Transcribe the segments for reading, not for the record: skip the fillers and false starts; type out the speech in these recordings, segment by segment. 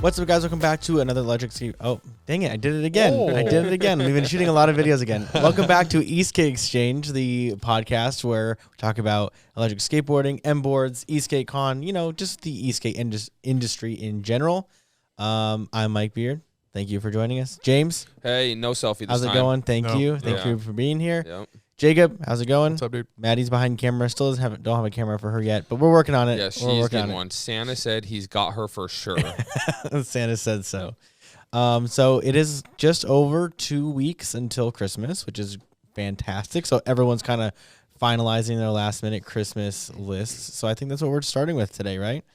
What's up, guys? Welcome back to another Esk8. Oh, dang it. I did it again. I did it again. We've been shooting a lot of videos again. Welcome back to Esk8Exchange, the podcast where we talk about electric skateboarding, MBoards, Esk8Con, you know, just the Esk8 industry in general. I'm Mike Beard. Thank you for joining us. James. Hey, no selfie this time. How's it going? Thank you. Thank you for being here. Yep. Jacob, how's it going? What's up, dude? Maddie's behind camera. Still don't have a camera for her yet, but we're working on it. Yeah, she's getting one. Santa said he's got her for sure. Santa said so. So it is just over 2 weeks until Christmas, which is fantastic. So everyone's kind of finalizing their last minute Christmas lists. So I think that's what we're starting with today, right?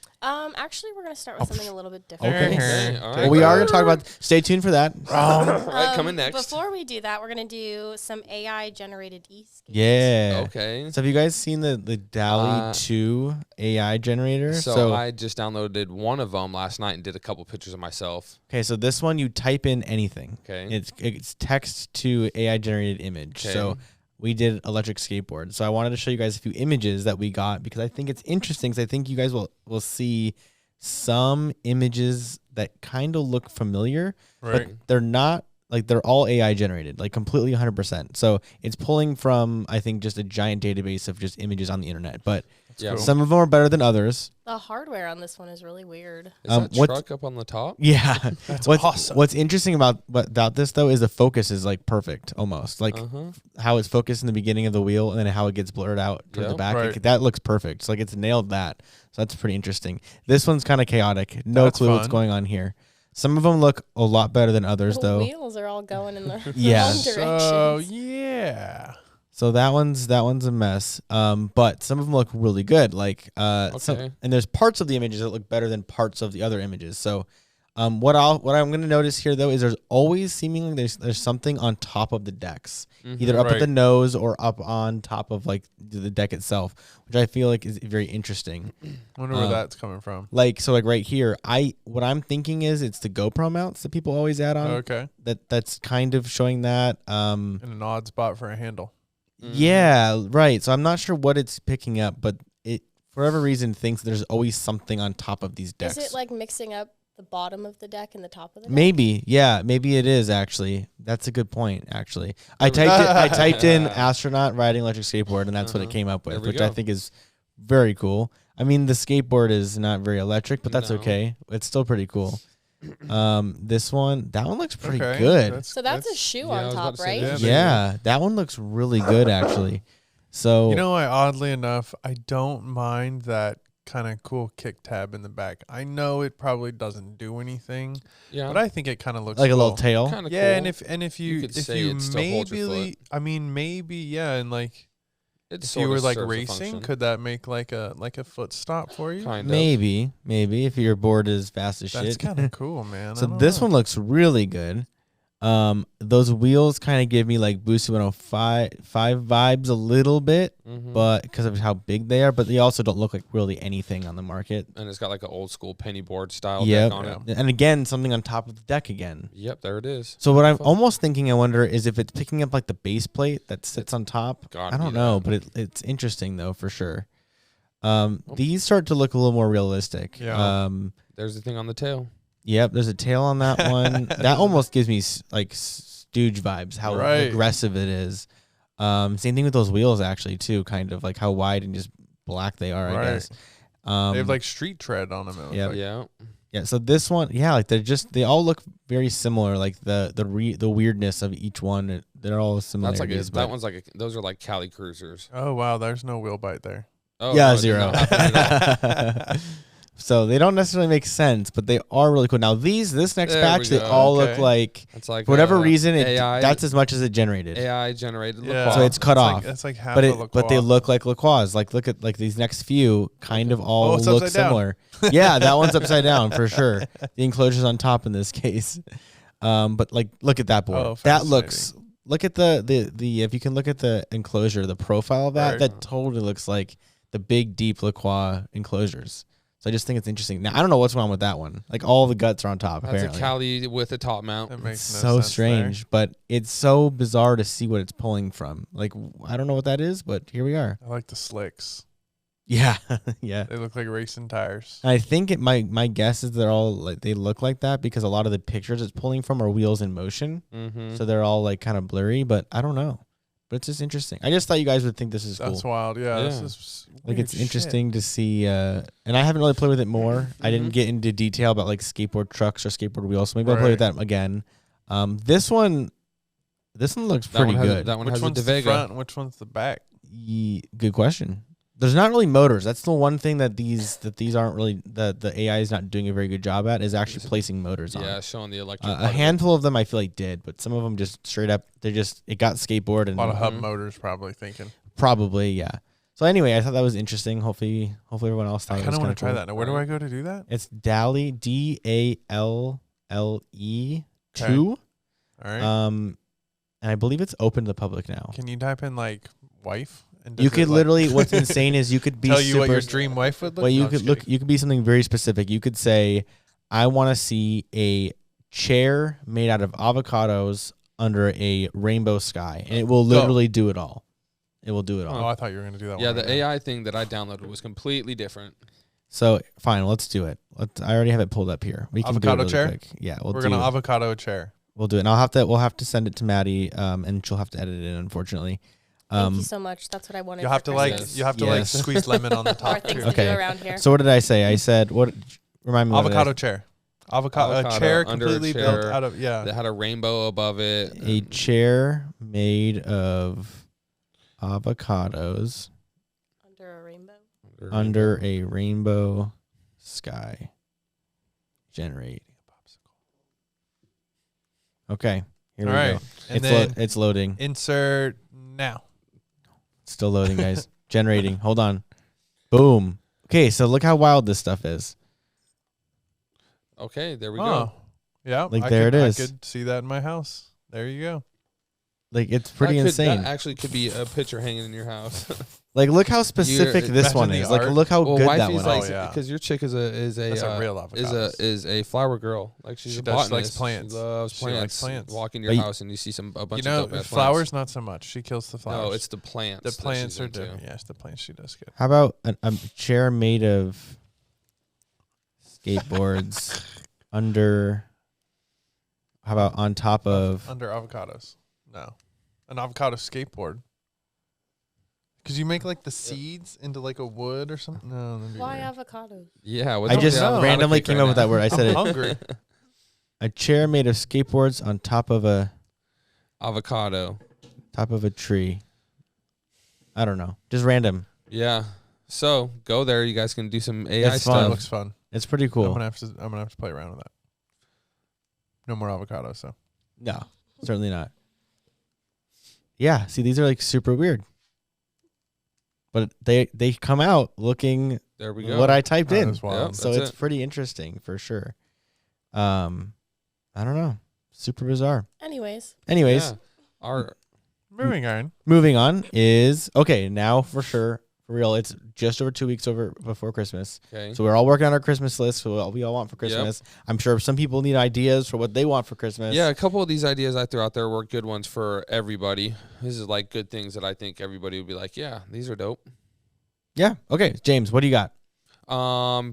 Actually, we're going to start with something a little bit different. Okay. All right. Well, we are going to talk about, stay tuned for that. All right, coming next. Before we do that, we're going to do some AI-generated Esk8. Yeah. Okay. So have you guys seen the DALL-E 2 AI generator? So I just downloaded one of them last night and did a couple pictures of myself. Okay, so this one, you type in anything. Okay. It's text to AI generated image. Okay. So we did electric skateboard. So I wanted to show you guys a few images that we got because I think it's interesting because I think you guys will see some images that kind of look familiar, Right. but they're not, like they're all AI generated, like completely 100%. So it's pulling from, I think, just a giant database of just images on the internet. But Yeah. cool. some of them are better than others. The hardware on this one is really weird. Is that truck up on the top? Yeah. That's what's, awesome. What's interesting about this, though, is the focus is like perfect almost. Like how it's focused in the beginning of the wheel and then how it gets blurred out toward the Yep. back. Right. Like, that looks perfect. It's like it's nailed that. So that's pretty interesting. This one's kind of chaotic. No That's clue what's fun. going on here. Some of them look a lot better than others, The though. wheels are all going in the Yeah. wrong So directions. yeah. So that one's a mess. But some of them look really good. Like and there's parts of the images that look better than parts of the other images. So what I'm going to notice here, though, is there's always seemingly there's something on top of the decks, either up at the nose or up on top of like the deck itself, which I feel like is very interesting. Wonder where that's coming from. Like right here, what I'm thinking is it's the GoPro mounts that people always add on. Okay. That's kind of showing that. And an odd spot for a handle. Yeah, right. So I'm not sure what it's picking up, but it for whatever reason thinks there's always something on top of these decks. Is it like mixing up the bottom of the deck and the top of the deck? Maybe, yeah, maybe it is actually. That's a good point. Actually, I typed in astronaut riding electric skateboard, and that's what it came up with, which I think is very cool. I mean, the skateboard is not very electric, but that's okay. It's still pretty cool. That one looks pretty good. So that's a shoe on top, right? Yeah, that one looks really good actually. So You know, oddly enough, I don't mind that kind of cool kick tab in the back. I know it probably doesn't do anything, but I think it kind of looks like cool. a little tail. Kinda Yeah, cool. and if you could say it still holds your foot. I mean maybe and like It if sort you were of like serves a racing, function. could that make like a foot stop for you? Kind of. Maybe if your board is fast as That's shit. kind of cool, man. So this one looks really good. Those wheels kind of give me like Boost 105 vibes a little bit, but because of how big they are, but they also don't look like really anything on the market. And it's got like an old school penny board style deck on it. And again, something on top of the deck again. Yep, there it is. So what I'm almost thinking, I wonder, is if it's picking up like the base plate that sits on top. I don't know, but it's interesting though for sure. These start to look a little more realistic. Yeah. There's the thing on the tail. Yep, there's a tail on that one. That almost gives me like Stooge vibes, how aggressive it is. Same thing with those wheels actually too, kind of like how wide and just black they are, I guess. They have like street tread on them. Yeah. So this one, like they all look very similar, like the weirdness of each one. They're all similar. That one's like those are like Cali Cruisers. Oh wow, there's no wheel bite there. Oh, yeah, no, 0. So they don't necessarily make sense, but they are really cool. Now this next batch, they all look like, it's like for whatever reason, AI, that's as much as it generated. AI generated. Yeah. So it's cut off. It's like half but they look like LaCroix. Like look at like these next few kind of all look similar. Yeah, that one's upside down for sure. The enclosure's on top in this case. But like look at that board. That looks. Look at the if you can look at the enclosure, the profile of that, that totally looks like the big deep LaCroix enclosures. So I just think it's interesting. Now I don't know what's wrong with that one. Like all the guts are on top. That's apparently. a Cali with a top mount. That makes so strange, but it's so bizarre to see what it's pulling from. Like I don't know what that is, but here we are. I like the slicks. Yeah, yeah. They look like racing tires. I think my guess is they're all like they look like that because a lot of the pictures it's pulling from are wheels in motion, so they're all like kind of blurry. But I don't know. But it's just interesting. I just thought you guys would think this is cool. That's wild. Yeah, this is like it's interesting to see. And I haven't really played with it more. I didn't get into detail about like skateboard trucks or skateboard wheels, so maybe I'll play with that again. This one looks pretty good. That one Which has one's a the front? Which one's the back? Good question. There's not really motors. That's the one thing that these aren't really that the AI is not doing a very good job at is actually placing motors on. Yeah, showing the electric. A handful of them I feel like did, but some of them just straight up it got skateboard and a lot of hub motors probably thinking. Probably, yeah. So anyway, I thought that was interesting. Hopefully everyone else thought it was kind of want to try that. Now, where do I go to do that? It's Dalle DALLE 2. All right. And I believe it's open to the public now. Can you type in like wife? And you could literally. What's insane is you could be tell you what your dream wife would look. Well, you could look. You could be something very specific. You could say, "I want to see a chair made out of avocados under a rainbow sky," and it will literally do it all. It will do it all. Oh, I thought you were going to do that. Yeah, one the AI thing that I downloaded was completely different. So fine, let's do it. I already have it pulled up here. We can avocado do it really chair. Quick. Yeah, we're gonna avocado chair. We'll do it. And we'll have to send it to Maddie, and she'll have to edit it in, unfortunately. Thank you so much. That's what I wanted. You have to like squeeze lemon on the top too. Okay. Around here. So what did I say? I said what? Remind me. Avocado chair. Avocado a chair completely built out of that had a rainbow above it. A chair made of avocados under a rainbow. Under a rainbow sky. Generate. Okay. Here we go. It's loading. Insert now. Still loading, guys. Generating. Hold on. Boom. Okay, so look how wild this stuff is. Okay, there we go. Yeah. Like it is. I could see that in my house. There you go. Like it's pretty insane. That actually could be a picture hanging in your house. Like look how specific this one is. Like look how good that one is. Because your chick is a real avocado. Is a flower girl. Like she likes plants. She loves plants. She likes plants. Walk in your house and you see a bunch of dope flowers. Not so much. She kills the flowers. No, it's the plants. The plants are different. Yes, the plants she does good. How about a chair made of skateboards under? How about on top of under avocados? No, an avocado skateboard. Because you make like the seeds into like a wood or something. No, why avocados? Yeah, I just randomly came up with that word. I said I'm hungry. A chair made of skateboards on top of a avocado, top of a tree. I don't know, just random. Yeah. So go there. You guys can do some AI stuff. It looks fun. It's pretty cool. I'm gonna have to play around with that. No more avocados, so. No, certainly not. Yeah, see, these are like super weird. But they come out looking there we go. What I typed in. Yep, so it's pretty interesting for sure. I don't know. Super bizarre. Anyways. Yeah. Moving on is okay, now for sure. For real, it's just over 2 weeks before Christmas. Okay. So we're all working on our Christmas list for what we all want for Christmas. Yep. I'm sure some people need ideas for what they want for Christmas. Yeah, a couple of these ideas I threw out there were good ones for everybody. This is like good things that I think everybody would be like, yeah, these are dope. Yeah. Okay, James, what do you got?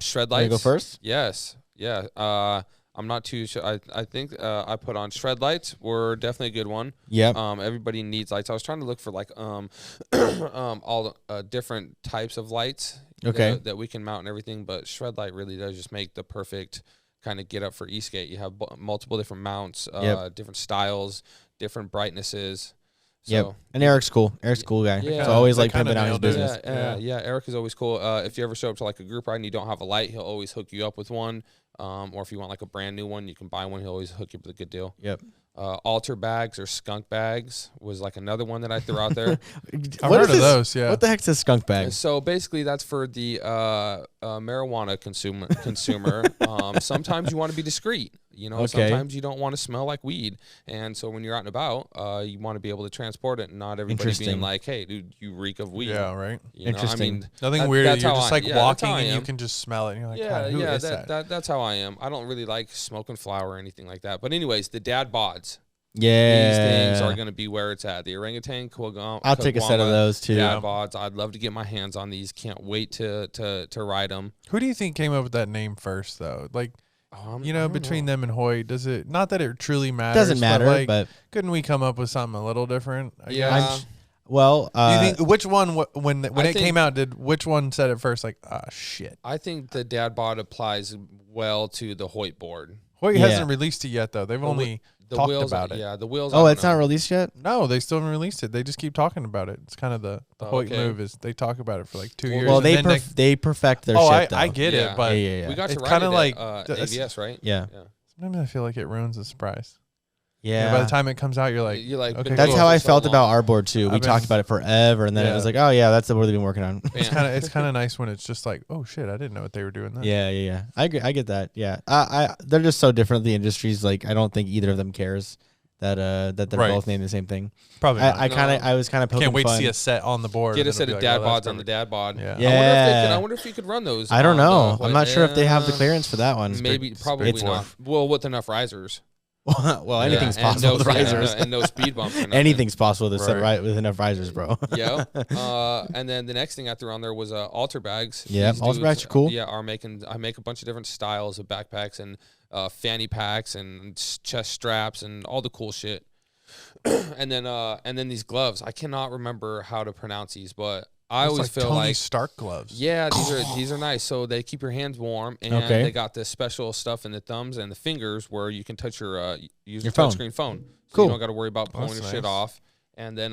Shred lights. Go first? Yes. Yeah. I'm not too sure. I think I put on shred lights were definitely a good one. Yep. Everybody needs lights. I was trying to look for like all different types of lights that we can mount and everything, but shred light really does just make the perfect kind of get up for Esk8. You have multiple different mounts, different styles, different brightnesses. So, yep. And Eric's cool. Eric's a cool guy. Yeah. So always like pimping out his business. Yeah, Eric is always cool. If you ever show up to like a group ride and you don't have a light, he'll always hook you up with one. Or if you want like a brand new one, you can buy one. He'll always hook you up with a good deal. Yep. Altar bags or skunk bags was like another one that I threw out there. I've heard of those, yeah. What the heck's a skunk bag? So basically that's for the marijuana consumer. Sometimes you want to be discreet. You know, sometimes you don't want to smell like weed. And so when you're out and about, you want to be able to transport it and not everybody being like, hey, dude, you reek of weed. Yeah, right. Interesting. I mean, nothing weird. You're just like walking and you can just smell it. And you're like, God, who is that? That's how I am. I don't really like smoking flower or anything like that. But anyways, the dad bods. Yeah. These things are going to be where it's at. The orangutan, I'll take a set of those too. Dad bods. I'd love to get my hands on these. Can't wait to ride them. Who do you think came up with that name first, though? Like, between them and Hoyt, does it? Not that it truly matters. Doesn't matter, but couldn't we come up with something a little different? Yeah. Well, do you think which one when it came out? Which one said it first? Like, shit. I think the dad bod applies well to the Hoyt board. Hoyt hasn't released it yet, though. They've only talked about it. Yeah, the wheels. Oh, it's not released yet? No, they still haven't released it. They just keep talking about it. It's kind of the Hoyt move is they talk about it for like 2 years. Well, they perfect their shit, though. I get it, but we got to ride it like ABS, right? Yeah. Sometimes I feel like it ruins the surprise. Yeah. By the time it comes out, you're like okay. That's how I felt about our board too. We talked about it forever, and then it was like, oh yeah, that's the board they've been working on. It's kind of nice when it's just like, oh shit, I didn't know what they were doing. Then. Yeah. I get that. Yeah. They're just so different. The industries, like, I don't think either of them cares that they're both named the same thing. Probably. I was kind of poking can't wait fun. to see a set on the board. Get a set of dad bods on the dad bod. Yeah. I wonder if you could run those. I don't know. I'm not sure if they have the clearance for that one. Maybe, probably not. Well, with enough risers. Well, anything's possible with risers. And no speed bumps. Anything's possible with enough risers, bro. Yeah. And then the next thing I threw on there was altar bags. Yeah, altar bags are cool. I make a bunch of different styles of backpacks and fanny packs and chest straps and all the cool shit. and then these gloves. I cannot remember how to pronounce these, but I always feel Tony like Stark gloves. Yeah, these are nice. So they keep your hands warm, and they got this special stuff in the thumbs and the fingers where you can touch your touchscreen phone. So cool. You don't got to worry about pulling your shit off. And then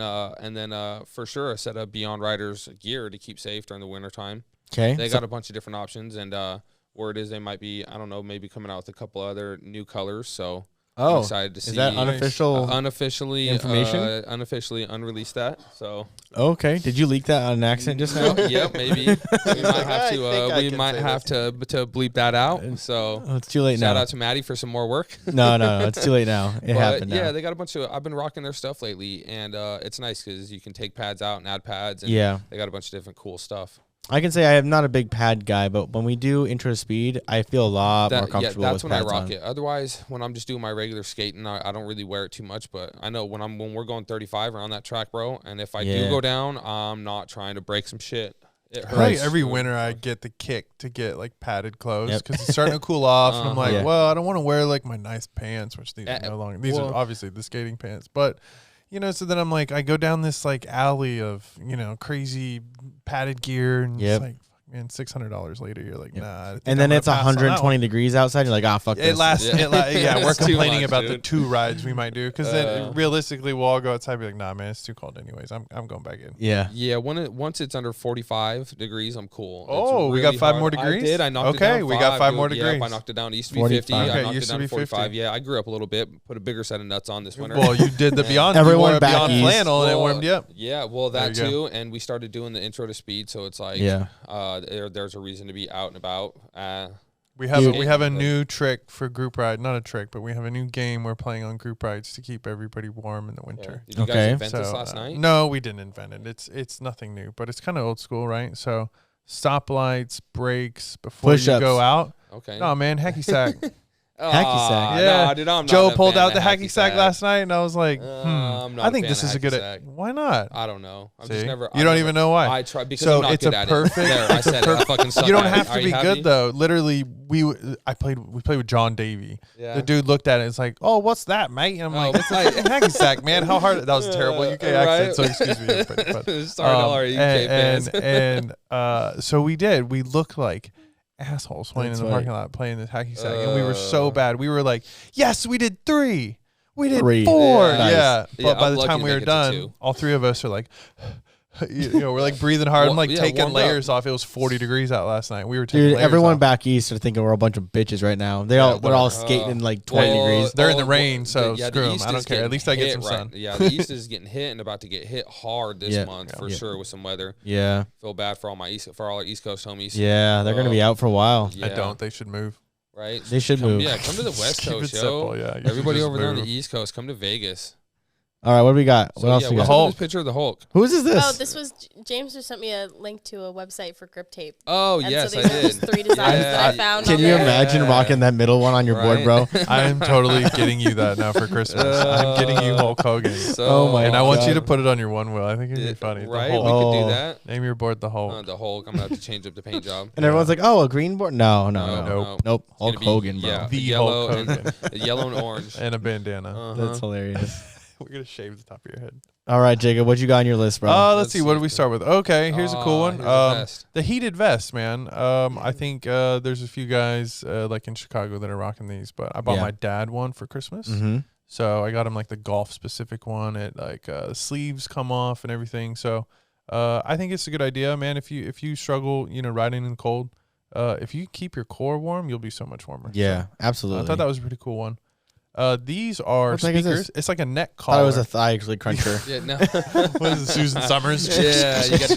for sure a set of Beyond Riders gear to keep safe during the wintertime. Okay. They got a bunch of different options, and word is they might be, I don't know, maybe coming out with a couple other new colors. So I'm excited to see. Is that unofficially information? Unofficially unreleased that. So okay. Did you leak that on an accident just now? Yep, maybe. We might have to. We might have to bleep that out. So it's too late now. Shout out to Maddie for some more work. No, it's too late now. It happened. Yeah, now. they got a bunch of. I've been rocking their stuff lately, and it's nice because you can take pads out and add pads. And they got a bunch of different cool stuff. I can say I am not a big pad guy, but when we do intro to speed, I feel a lot more comfortable. Yeah, that's with when I pads rock on. it. Otherwise, when I'm just doing my regular skating, I don't really wear it too much. But I know when we're going 35 around that track, bro, and if I do go down, I'm not trying to break some shit. It hurts. Right, every winter I get the kick to get like padded clothes because it's starting to cool off, and I'm like, well, I don't want to wear like my nice pants, which these are no longer. These are obviously the skating pants, but. So then I'm like, I go down this like alley of, crazy padded gear and it's like, man, $600 later, you're like, nah. And then it's 120 degrees outside. You're like, fuck this. We're complaining about the 2 rides we might do because then realistically we'll all go outside and be like, nah, man, it's too cold anyways. I'm going back in. Yeah. Once it's under 45 degrees, I'm cool. Oh, we got 5 more degrees? I did. I knocked it down. Okay, we got 5 more degrees. Yep, I knocked it down to used to be 50. I knocked it down to 45. 50. Yeah, I grew up a little bit. Put a bigger set of nuts on this winter. Well, you did the Beyond. Everyone back Beyond east. flannel and it warmed you up. Yeah, well, that too. And we started doing the intro to speed, so it's like there's a reason to be out and about. We have a new trick for group ride. Not a trick, but we have a new game we're playing on group rides to keep everybody warm in the winter. Did you guys invent this last night? No, we didn't invent it. It's nothing new, but it's kind of old school, right? So stoplights, brakes before you go out. Okay. No, man, hacky sack. Hacky sack. Yeah, no, dude, I'm not Joe pulled out the hacky sack last night, and I was like, I think this is a good. Why not? I don't know. I'm See? just never. You don't even know why. I try because I'm not good at it. There, I said it. I fucking suck. You don't at have it. to be good though. Literally, we played with John Davey. Yeah. The dude looked at it. It's like, oh, what's that, mate? And I'm like, it's like hacky sack, man. How hard? That was a terrible UK accent. So excuse me, everybody. But, sorry to all our UK fans. And so we did. We looked like assholes playing in the parking lot, playing this hacky sack, and we were so bad. We were like, yes, we did 3. We did 4. Yeah. But by the time we were done, all 3 of us are like, we're like breathing hard. I'm like taking layers off. It was 40 degrees out last night. We were taking layers everyone off. Back east are thinking we're a bunch of bitches right now. They're all skating in like 20 degrees. They're in the rain, so screw them. I don't care. At least I get some sun. Yeah, the east is getting hit and about to get hit hard this month for sure with some weather. Yeah. Feel bad for all our East Coast homies. Yeah, they're gonna be out for a while. I don't. They should move. Right? They should move. Yeah, come to the West Coast, yo. Yeah, everybody over there on the East Coast, come to Vegas. All right, what do we got? So, what else we got? What's this picture of the Hulk? Whose is this? Oh, this was James just sent me a link to a website for grip tape. Oh, and yes, so I these are did. just 3 designs that I found. Can you imagine rocking that middle one on your board, bro? I am totally getting you that now for Christmas. I'm getting you Hulk Hogan. Oh my And I God. want you to put it on your one wheel. I think it'd be funny. Right? The Hulk. We could do that. Name your board the Hulk. The Hulk. I'm going to have to change up the paint job. And everyone's like, "Oh, a green board? No. Nope. Hulk Hogan, bro. Yeah, The yellow Hulk Hogan. and yellow and orange. And a bandana. That's hilarious." We're going to shave the top of your head. All right, Jacob, what you got on your list, bro? Let's see. What do we start with? Okay, here's a cool one. Here's the vest. The heated vest, man. I think there's a few guys like in Chicago that are rocking these, but I bought my dad one for Christmas. Mm-hmm. So I got him like the golf specific one. It like sleeves come off and everything. So I think it's a good idea, man. If you struggle, riding in the cold, if you keep your core warm, you'll be so much warmer. Yeah, So, absolutely. I thought that was a pretty cool one. These are What the heck is speakers. this? It's like a neck I collar. thought it was a thigh actually cruncher. Yeah, no. What is it, Susan Summers? Yeah, you got to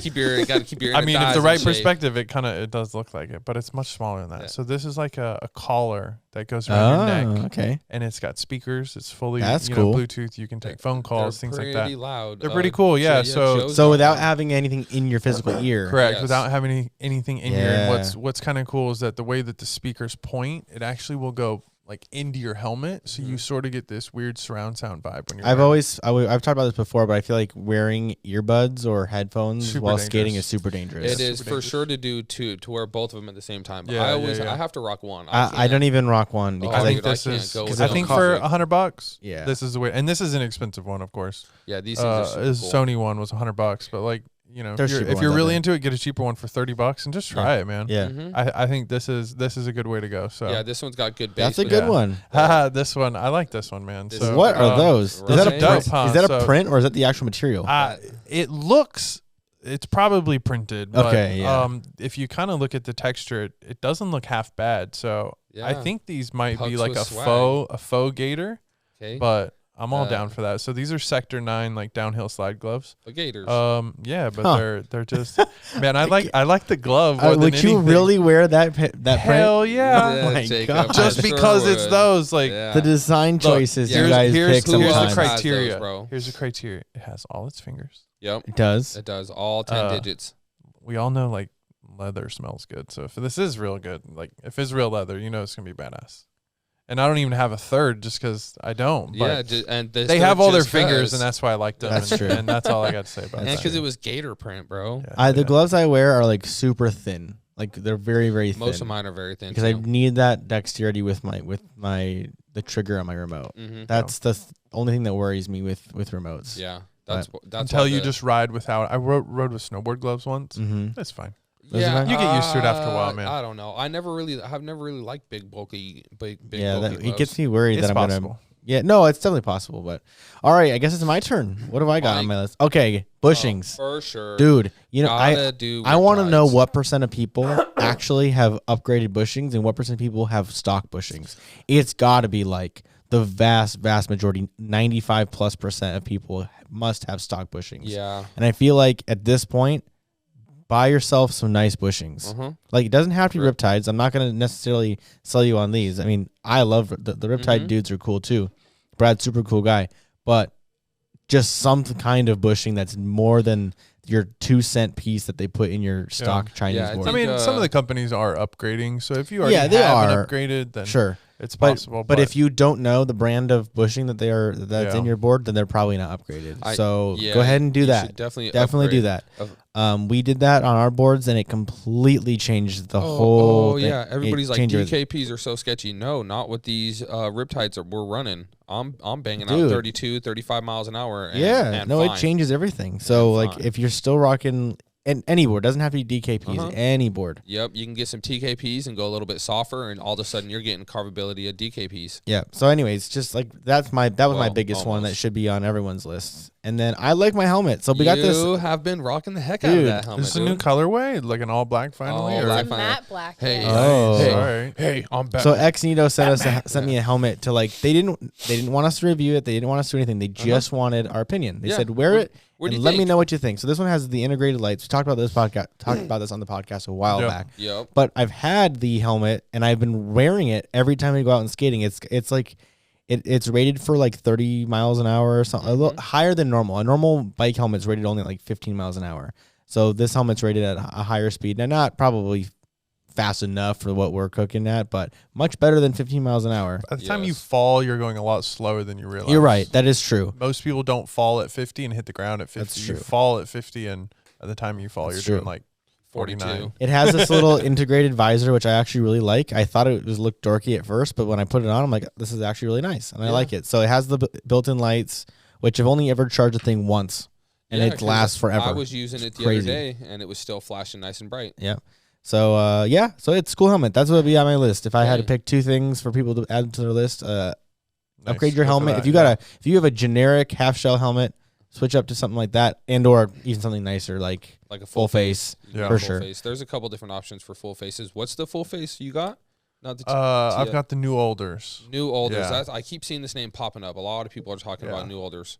keep your I mean, if thighs the in right shape. perspective, it does look like it, but it's much smaller than that. Yeah. So this is like a collar that goes around your neck. Okay. And it's got speakers. It's fully That's cool. Bluetooth. You can take phone calls, things like that. Pretty loud. They're pretty cool. Yeah. So without having anything in your physical ear. Correct. Yes. Without having anything in here. Yeah. And what's kind of cool is that the way that the speakers point, it actually will go like into your helmet, so you sort of get this weird surround sound vibe when you're. I've talked about this before, but I feel like wearing earbuds or headphones while skating is super dangerous. It is for sure to do to wear both of them at the same time. But Yeah, I have to rock one. I don't even rock one because I think dude, this is. I I think for $100. Yeah. This is the way, and this is an expensive one, of course. Yeah, these things are super His cool. Sony one was $100, but like. There's If cheaper you're ones out really there. into it, get a cheaper one for $30 and just try it, man. Yeah. Mhm. I think this is a good way to go. So Yeah, this one's got good bass. That's a good one. Haha, this one I like this one, man. This So What are those? Is that a Right. print? Dope, huh? Is that a So- print or is that the actual material? It looks. It's probably printed. But, Okay, yeah. If you kind of look at the texture, it doesn't look half bad. So I Yeah. think these might be Pucks like with a swag. faux gator, Okay. but I'm all down for that. So these are Sector 9 like downhill slide gloves. The Gators. Yeah, but they're just man. I like the glove. More than would you anything. really wear that print? Hell yeah! Oh my Jacob, God. Just I sure because it's would. those like. Yeah. The design choices you guys pick Here's the sometimes. criteria. Those, bro. Here's the criteria. It has all its fingers. Yep. It does. It does all 10 digits. We all know like leather smells good. So if this is real good, like if it's real leather, it's gonna be badass. And I don't even have a third just because I don't. But Yeah, and they have all their fingers, and that's why I like them. That's and, true. And that's all I got to say about and that. because it was Gator print, bro. Yeah, The gloves I wear are like super thin. Like they're very, very thin. Most of mine are very thin because I too. need that dexterity with the trigger on my remote. Mhm. That's the only thing that worries me with remotes. Yeah, that's until why you the- just ride without. I rode with snowboard gloves once. Mm-hmm. That's fine. Yeah, You get used to it after a while, man. I don't know. I've never really liked big bulky Yeah, bulky it gloves. gets me worried It's that I'm possible. gonna. Yeah, no, it's definitely possible. But all right, I guess it's my turn. What have I got on my list? Okay, bushings, for sure, dude. Gotta I want to know riptides. what percent of people actually have upgraded bushings and what percent of people have stock bushings. It's got to be like the vast majority, 95+% of people must have stock bushings. Yeah. And I feel like at this point, buy yourself some nice bushings. Like it doesn't have to be riptides. I'm not going to necessarily sell you on these. I mean, I love the riptide dudes are cool too. Brad's super cool guy, but just some kind of bushing that's more than your 2-cent piece that they put in your stock Chinese board. I mean, some of the companies are upgrading. So if you already they have are upgraded, then sure. It's possible. But if you don't know the brand of bushing that's in your board, then they're probably not upgraded. So go ahead and do that. Definitely do that. We did that on our boards, and it completely changed the whole thing. Yeah, everybody's like everything. DKPs are so sketchy. No, not with these riptides we're running. I'm banging Dude. out 32, 35 miles an hour. And, Yeah, and no, fine. it changes everything. So like, if you're still rocking any board, doesn't have to be DKPs, any board. Yep, you can get some TKPs and go a little bit softer, and all of a sudden you're getting carvability of DKPs. Yeah. So, anyways, just like that was my biggest one that should be on everyone's list. And then I like my helmet. So we got this. You have been rocking the heck out of that helmet. Is this a new colorway, like an all black finally? All or? black It's a matte black. Hey, yeah. Oh. Sorry. Hey, I'm back. So Ex8 sent me a helmet to like they didn't want us to review it. They didn't want us to do anything. They just wanted our opinion. They said wear it what do and you let me think? know what you think. So this one has the integrated lights. We talked about this on the podcast a while back. Yep. But I've had the helmet and I've been wearing it every time I go out and skating. It's like It's rated for like 30 miles an hour or something, a little higher than normal. A normal bike helmet's rated only at like 15 miles an hour. So this helmet's rated at a higher speed. Now, not probably fast enough for what we're cooking at, but much better than 15 miles an hour. By the time you fall, you're going a lot slower than you realize. You're right. That is true. Most people don't fall at 50 and hit the ground at 50. That's true. You fall at 50, and by the time you fall, you're doing like 49. It has this little integrated visor, which I actually really like. I thought it was looked dorky at first, but when I put it on, I'm like, this is actually really nice, and I like it. So it has the built-in lights, which I've only ever charged the thing once, and it lasts forever. I was using it the other day, and it was still flashing nice and bright. Yeah. So, so it's a cool helmet. That's what would be on my list. If I had to pick 2 things for people to add to their list, upgrade your helmet. If you have a generic half shell helmet, switch up to something like that, and or even something nicer like a full face. Yeah, for full sure. Face. There's a couple different options for full faces. What's the full face you got? Not the I've got the New Olders. New Olders. Yeah. I keep seeing this name popping up. A lot of people are talking about New Olders.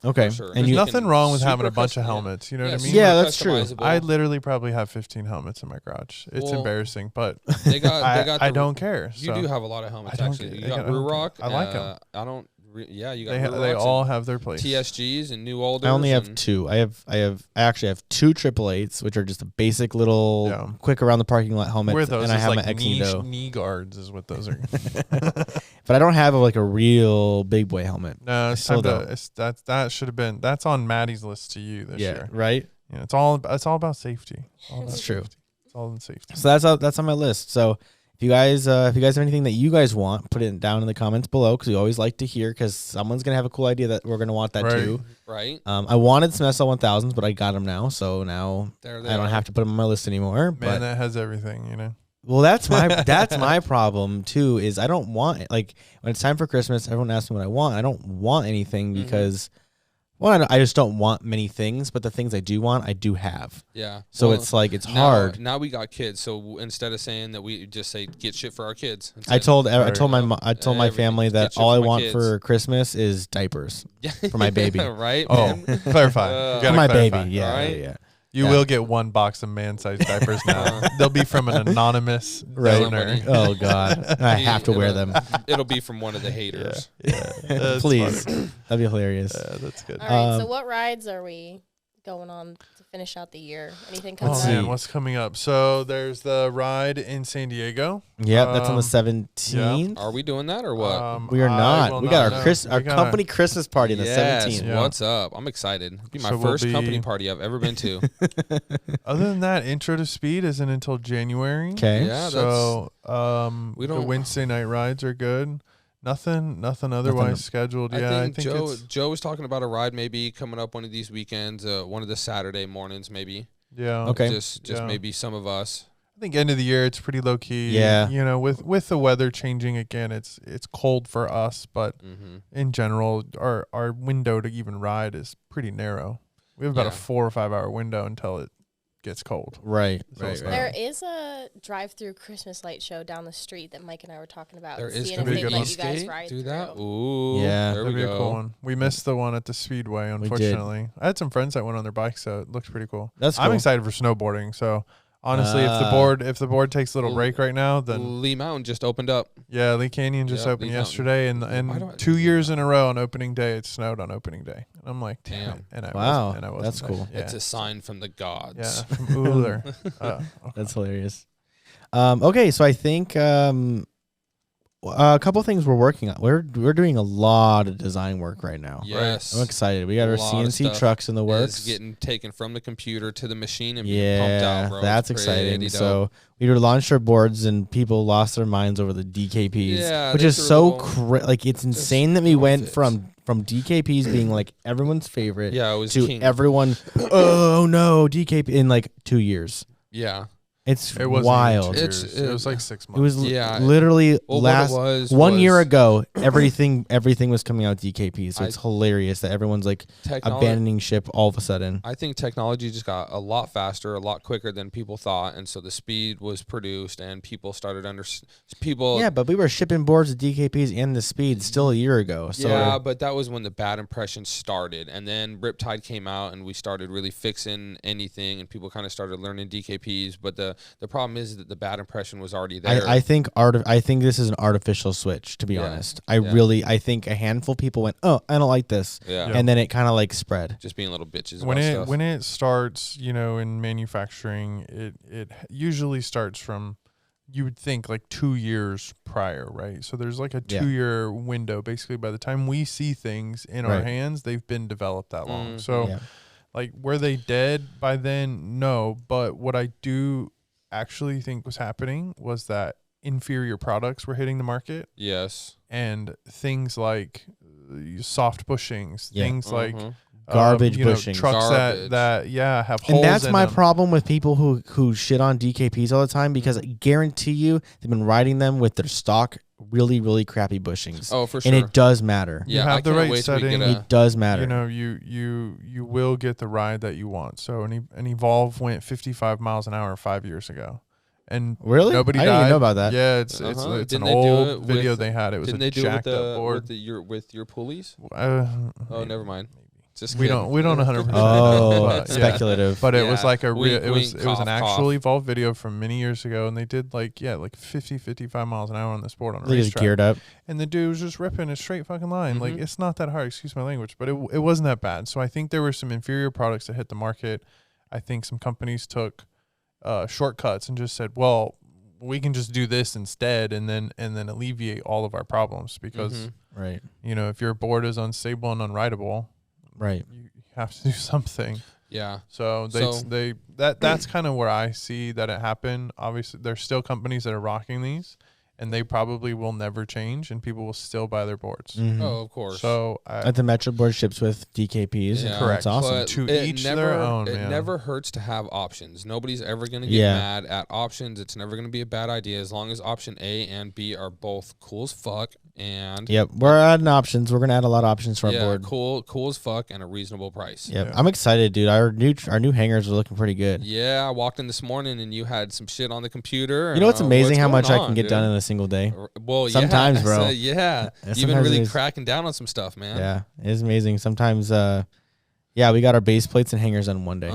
Okay. Sure. And there's nothing wrong with having a bunch of helmets. You know what I mean? Yeah, that's true. I literally probably have 15 helmets in my garage. It's embarrassing, but they got I don't care. You do have a lot of helmets, actually. You got Ruroc. I like them. I don't. You got they all have their place. TSGs and New Olders. I only have 2. I actually have 2 888s, which are just a basic little quick around the parking lot helmet. And I have my X8 knee guards is what those are. But I don't have a real big boy helmet. No, that should have been. That's on Maddie's list to you this year. Right. Yeah, it's all about safety. That's true. It's all in safety. So that's on my list. So if you guys have anything that you guys want, put it down in the comments below, because we always like to hear, because someone's gonna have a cool idea that we're gonna want that too. Right. I wanted some SL1000s, but I got them now, so now I don't have to put them on my list anymore. Man, that has everything, you know. Well, that's my problem too. Is I don't want when it's time for Christmas, everyone asks me what I want. I don't want anything because. Well, I just don't want many things, but the things I do want, I do have. Yeah. So it's hard. Now we got kids, so instead of saying that, we just say get shit for our kids. I told my family that all I want for Christmas is diapers for my baby. Right? Oh, clarify. For my baby. Yeah. Right? Yeah. You will get 1 box of man-sized diapers now. They'll be from an anonymous donor. Oh, God. I have to wear them. It'll be from one of the haters. Yeah. Please. Funny. That'd be hilarious. Yeah, that's good. All right, so what rides are we going on to finish out the year? Anything coming up? Man, what's coming up? So there's the ride in San Diego. Yeah, that's on the 17th. Are we doing that or what? We are not. We got our company Christmas party on the 17th. Yeah. What's up? I'm excited. It'll be my first company party I've ever been to. Other than that, Intro to Speed isn't until January. Okay. Yeah. So the Wednesday night rides are good. Nothing otherwise scheduled. Yeah, I think Joe was talking about a ride maybe coming up one of these weekends, one of the Saturday mornings maybe. Yeah. Okay. Just maybe some of us. I think end of the year it's pretty low key. Yeah. You know, with the weather changing again, it's cold for us, but in general, our window to even ride is pretty narrow. We have about a 4 or 5 hour window until it gets cold. Right. There is a drive-through Christmas light show down the street that Mike and I were talking about. There is going to be a good one. You guys ride do that? through. Ooh, yeah, there we go. A cool one. We missed the one at the Speedway, unfortunately. I had some friends that went on their bikes, so it looked pretty cool. That's cool. I'm excited for snowboarding, so honestly, if the board takes a little break right now, then Lee Mountain just opened up. Yeah, Lee Canyon just opened yesterday, and 2 years in a row on opening day, it snowed on opening day. And I'm like, damn. And I wasn't that's cool. Yeah. It's a sign from the gods. Yeah, from Uller. Okay. That's hilarious. Okay, so I think a couple things we're working on. We're doing a lot of design work right now. Yes. I'm excited. We got our CNC trucks in the works. It's getting taken from the computer to the machine and being pumped out, bro. That's exciting. So we launched our boards and people lost their minds over the DKPs, which is so it's insane that we went from DKPs being like everyone's favorite to king. Everyone, oh no, DKP in like 2 years. Yeah. It was wild. It was like 6 months. It was literally last 1 year ago. Everything was coming out DKP. So it's hilarious that everyone's like abandoning ship all of a sudden. I think technology just got a lot faster, a lot quicker than people thought, and so the speed was produced, and people started Yeah, but we were shipping boards with DKPs and the speed still a year ago. So yeah, but that was when the bad impression started, and then Riptide came out, and we started really fixing anything, and people kind of started learning DKPs, but the the problem is that the bad impression was already there. I think this is an artificial switch, to be honest. I think a handful of people went, oh, I don't like this. Yeah. And then it kind of like spread. Just being little bitches. When it starts, in manufacturing, it usually starts from, you would think, like 2 years prior, right? So there's like a 2-year window. Basically, by the time we see things in our hands, they've been developed that long. So like, were they dead by then? No. But what I do actually think was happening was that inferior products were hitting the market. Yes. And things like soft bushings, things like garbage bushings, trucks that have holes. And that's in my them. problem with people who shit on DKPs all the time, because I guarantee you they've been riding them with their stock really, really crappy bushings. Oh, for sure. And it does matter. You have the right setting. It does matter. You will get the ride that you want. So an Evolve went 55 miles an hour 5 years ago. And really? Nobody I died. didn't even know about that. Yeah, it's an old video they had. It was a jacked up board. With your pulleys? Never mind. Just we don't 100% know. Speculative. But it was like it was cough, an actual Evolve video from many years ago, and they did like 55 miles an hour on this board on a racetrack. Geared up. And the dude was just ripping a straight fucking line. Like, it's not that hard, excuse my language, but it wasn't that bad. So I think there were some inferior products that hit the market. I think some companies took shortcuts and just said, well, we can just do this instead, and then alleviate all of our problems, because if your board is unstable and unrideable, you have to do something. Yeah. So that's kind of where I see that it happened. Obviously, there's still companies that are rocking these, and they probably will never change, and people will still buy their boards. Oh, of course. So at the Metro board ships with DKPs. Yeah. Correct. That's awesome. But to each their own. It never hurts to have options. Nobody's ever going to get mad at options. It's never going to be a bad idea as long as option A and B are both cool as fuck. And we're adding options. We're gonna add a lot of options to our board. Cool as fuck, and a reasonable price. I'm excited, dude. Our new hangers are looking pretty good. Yeah, I walked in this morning and you had some shit on the computer. You know what's amazing? How much I can get done in a single day. Well, sometimes, bro. You've been really cracking down on some stuff, man. Yeah, it's amazing. Sometimes, we got our base plates and hangers on one day.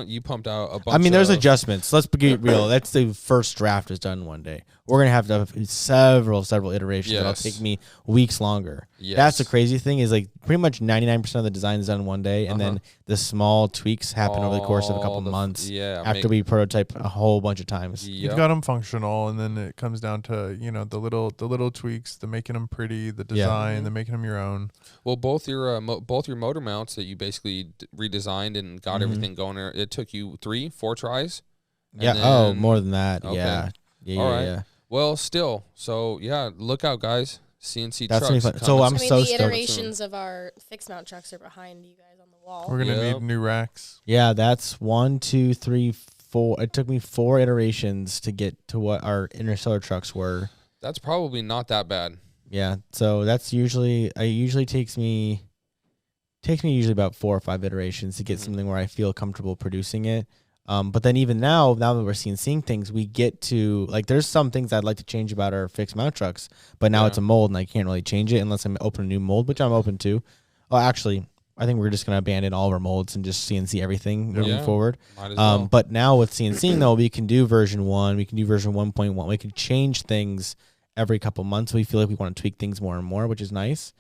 You pumped out a bunch. I mean, there's adjustments. Let's be real. That's the first draft is done one day. We're gonna have to have several iterations. That'll take me weeks longer. That's the crazy thing, is like pretty much 99% of the design is done in one day, and then the small tweaks happen over the course of a couple of months. After we prototype a whole bunch of times. You've got them functional, and then it comes down to the little tweaks, the making them pretty, the design, the making them your own. Well, both your motor mounts that you basically redesigned and got everything going there. It took you 3-4 tries. More than that. Okay. Yeah. Well, still, so look out, guys. CNC That's trucks. Fun. So I'm so the iterations of our fixed mount trucks are behind you guys on the wall. We're gonna need new racks. Yeah, that's 1, 2, 3, 4. It took me 4 iterations to get to what our interstellar trucks were. That's probably not that bad. Yeah, so that's usually takes me usually about 4 or 5 iterations to get something where I feel comfortable producing it. But then even now that we're seeing things, we get to, like, there's some things I'd like to change about our fixed mount trucks, but now it's a mold and I can't really change it unless I'm open a new mold, which I'm open to. Oh, actually, I think we're just going to abandon all of our molds and just CNC everything moving forward. Might as well. But now with CNC, though, we can do version 1, we can do version 1.1. We can change things every couple months. We feel like we want to tweak things more and more, which is nice.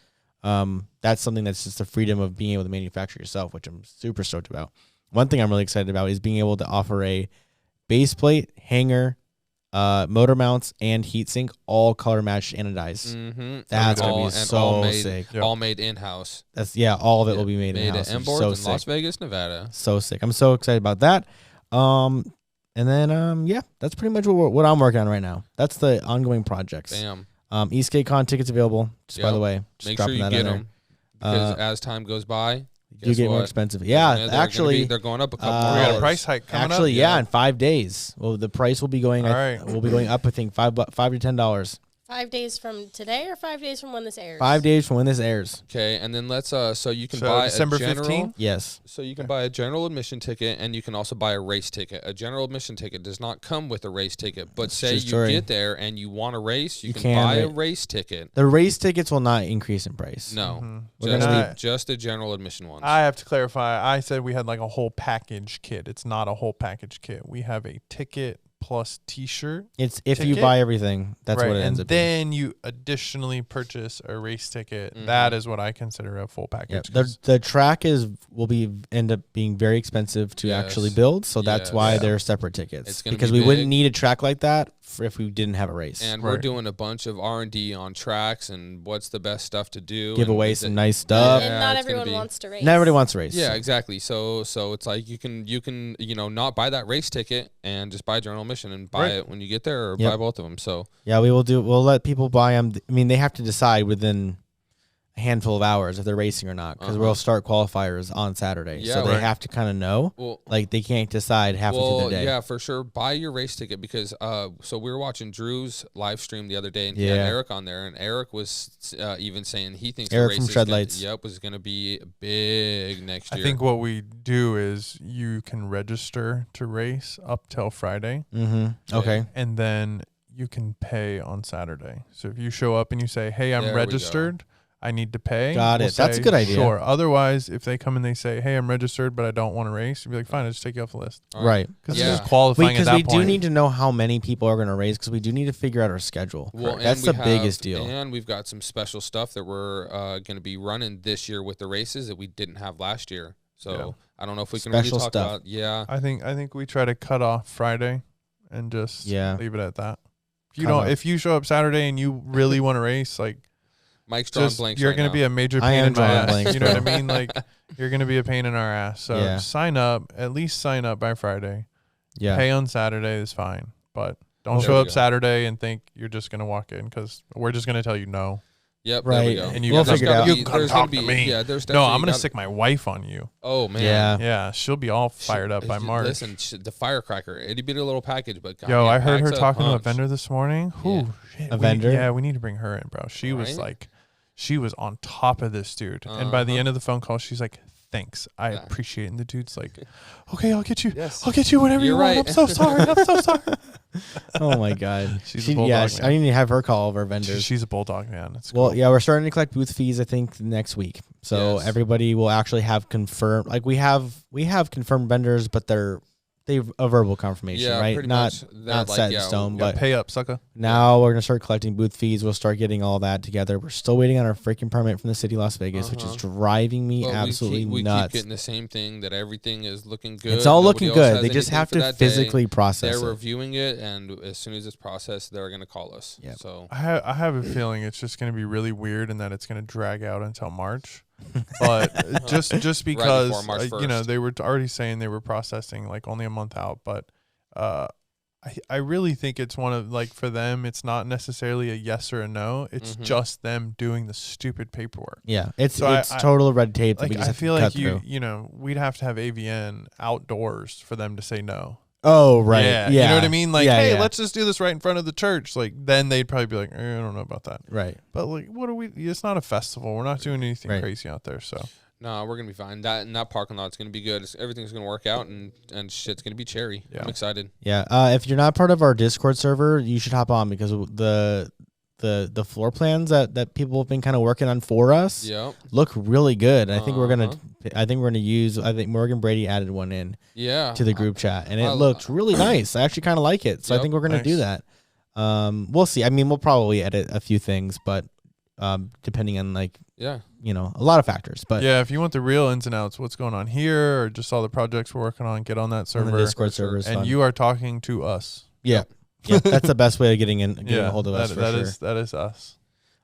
That's something that's just the freedom of being able to manufacture yourself, which I'm super stoked about. One thing I'm really excited about is being able to offer a base plate, hanger, motor mounts, and heatsink all color matched anodized. That's going to be so sick. All made in-house. That's all of it will be made in-house. Made at MBoards in Las Vegas, Nevada. So sick. I'm so excited about that. And then, that's pretty much what I'm working on right now. That's the ongoing projects. Damn. Esk8Con tickets available, just by the way. Just make sure you get them. Because as time goes by, you get more expensive. Yeah, actually, they're going up a couple more. We got dollars. a price hike coming up. Actually, in 5 days. Well, the price will be going. Will be going up. I think $5 to $10. 5 days from today, or 5 days from when this airs? 5 days from when this airs. Okay, and then let's so you can buy December a general 15th? Yes. So you can buy a general admission ticket, and you can also buy a race ticket. A general admission ticket does not come with a race ticket, but say you get there and you want a race, you can buy a race ticket. The race tickets will not increase in price. No, just the general admission ones. I have to clarify. I said we had like a whole package kit. It's not a whole package kit. We have a ticket plus T-shirt. It's if you buy everything, that's what it ends up being. And then you additionally purchase a race ticket. Mm-hmm. That is what I consider a full package. Yep. The track will end up being very expensive to actually build, so that's why they're separate tickets. Because we wouldn't need a track like that if we didn't have a race. And we're doing a bunch of R&D on tracks and what's the best stuff to do. Give away some nice stuff. And not everyone wants to race. Not everybody wants to race. Yeah, exactly. So it's like you can not buy that race ticket and just buy general admission and buy it when you get there, or buy both of them. So yeah, we'll let people buy them. I mean, they have to decide within a handful of hours if they're racing or not, because we'll start qualifiers on Saturday. Yeah, so they have to kind of know. Well, like they can't decide halfway through the day. Yeah, for sure. Buy your race ticket, because so we were watching Drew's live stream the other day, and he had Eric on there, and Eric was even saying he thinks Eric the race from Shredlights was going to be big next year. I think what we do is you can register to race up till Friday. Mm-hmm. Okay. And then you can pay on Saturday. So if you show up and you say, "Hey, I'm registered, I need to pay." Got it. That's a good idea. Sure. Otherwise, if they come and they say, "Hey, I'm registered, but I don't want to race," you'd be like, "Fine, I'll just take you off the list." Right. Because it's just qualifying at that point. Because we do need to know how many people are going to race, because we do need to figure out our schedule. Well, that's the biggest deal. And we've got some special stuff that we're going to be running this year with the races that we didn't have last year. So I don't know if we can really talk about. Yeah. I think we try to cut off Friday and just leave it at that. If you show up Saturday and you really want to race, like, Mike's drawing blanks. You're going to be a major pain in my ass. You know what I mean? Like, you're going to be a pain in our ass. So sign up. At least sign up by Friday. Yeah. Pay on Saturday is fine, but don't show up Saturday and think you're just going to walk in, because we're just going to tell you no. Yep. Right. There we go. And we'll figure it out. You come talk to me. Yeah. No, I'm going to stick my wife on you. Oh man. Yeah. Yeah. She'll be all fired up by March. Listen, the firecracker. It'd be a little package, but yo, I heard her talking to a vendor this morning. Ooh, shit. A vendor? Yeah, we need to bring her in, bro. She was like. She was on top of this dude. And by the end of the phone call, she's like, "Thanks. I appreciate it." And the dude's like, "Okay, I'll get you. Yes. I'll get you whatever you want. I'm so sorry. I'm so sorry." Oh, my God. She's a bulldog. I need to have her call all of our vendors. She's a bulldog, man. It's cool. Well, yeah, we're starting to collect booth fees, I think, next week. So everybody will actually have confirmed. Like, we have confirmed vendors, but they've a verbal confirmation, right? Not set in stone, but pay up, sucker. Now we're gonna start collecting booth fees. We'll start getting all that together. We're still waiting on our freaking permit from the city of Las Vegas, which is driving me absolutely nuts. We keep getting the same thing, that everything is looking good. It's all looking good. They just have to physically process it. They're reviewing it, and as soon as it's processed, they're gonna call us. Yep. So I have a feeling it's just gonna be really weird, and that it's gonna drag out until March. But just because they were already saying they were processing like only a month out, but I really think it's one of, like, for them, it's not necessarily a yes or a no. It's just them doing the stupid paperwork. Yeah, it's total red tape. Like, I feel like we'd have to have AVN outdoors for them to say no. Oh, right. Yeah. You know what I mean? Like, hey, let's just do this right in front of the church. Like, then they'd probably be like, I don't know about that. Right. But, like, it's not a festival. We're not doing anything crazy out there, so. No, we're going to be fine. That parking lot's going to be good. Everything's going to work out, and shit's going to be cherry. Yeah. I'm excited. Yeah. If you're not part of our Discord server, you should hop on, because the floor plans that people have been kind of working on for us look really good. I think we're gonna use. I think Morgan Brady added one in to the group chat, and it looks really nice. I actually kind of like it, so I think we're gonna do that. We'll see. I mean, we'll probably edit a few things, but depending on a lot of factors. But yeah, if you want the real ins and outs, what's going on here, or just all the projects we're working on, get on that server. On the Discord server, and you are talking to us. Yeah. Yeah, that's the best way of getting a hold of us. That is us.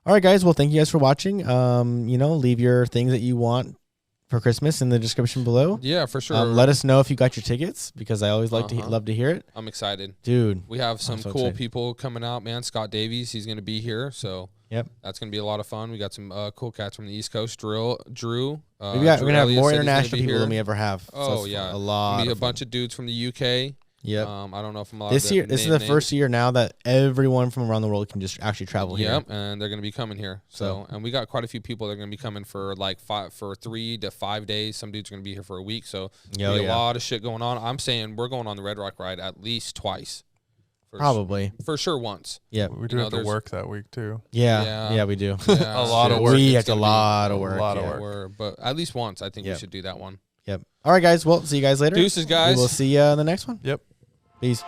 All right, guys. Well, thank you guys for watching. Leave your things that you want for Christmas in the description below. Yeah, for sure. Let us know if you got your tickets, because I always love to hear it. I'm excited, dude. We have some cool people coming out, man. Scott Davies, he's going to be here, so that's going to be a lot of fun. We got some cool cats from the East Coast. Drew. We're going to have more international people than we ever have. Oh, a lot. Gonna be a bunch of dudes from the UK. Yep. I don't know if I'm allowed this year. This is the first year now that everyone from around the world can just actually travel here. Yep, and they're going to be coming here. So, and we got quite a few people that are going to be coming for 3 to 5 days. Some dudes are going to be here for a week. So, a lot of shit going on. I'm saying we're going on the Red Rock ride at least twice. Probably. For sure once. Yeah. We do have to work that week too. Yeah, we do. Yeah, a lot of work. We have a lot of work. A lot of work. But at least once, I think we should do that one. Yep. All right, guys. Well, see you guys later. Deuces, guys. We will see you in the next one. Yep. Peace.